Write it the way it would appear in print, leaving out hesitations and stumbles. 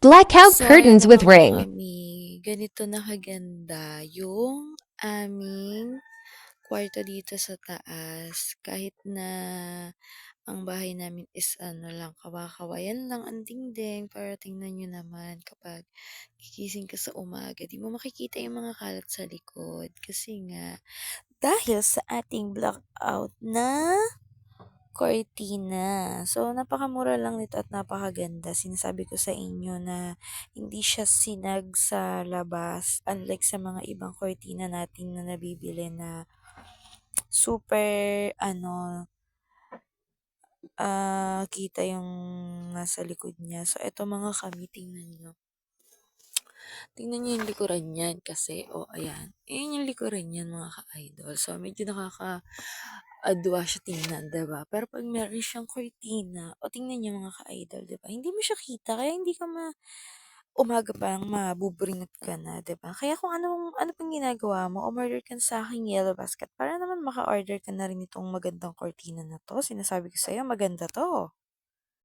Blackout curtains Sana with mga ring. kami, ganito na kaganda yung aming kwarto dito sa taas. Kahit na ang bahay namin is ano lang, kawa-kawayan lang ang dingding. Para tingnan nyo naman kapag gigising ka sa umaga, di mo makikita yung mga kalat sa likod. Kasi nga, dahil sa ating blackout na cortina. So, napakamura lang nito at napakaganda. Sinasabi ko sa inyo na hindi siya sinag sa labas. Unlike sa mga ibang cortina natin na nabibili na super, kita yung nasa likod niya. So, eto mga kami, tingnan nyo. Tingnan niyo yung likuran niyan kasi, ayan. Ayan yung likuran niyan mga ka-idol. So, medyo nakaka-adwa siya tingnan, diba? Pero pag meron siyang cortina, tingnan niyo mga ka-idol, diba? Hindi mo siya kita, kaya hindi ka umaga pa lang mabubringot ka na, diba? Kaya kung ano pang ginagawa mo, umorder ka sa aking Yellow Basket para naman maka-order ka na rin itong magandang cortina na to. Sinasabi ko sa'yo, maganda to.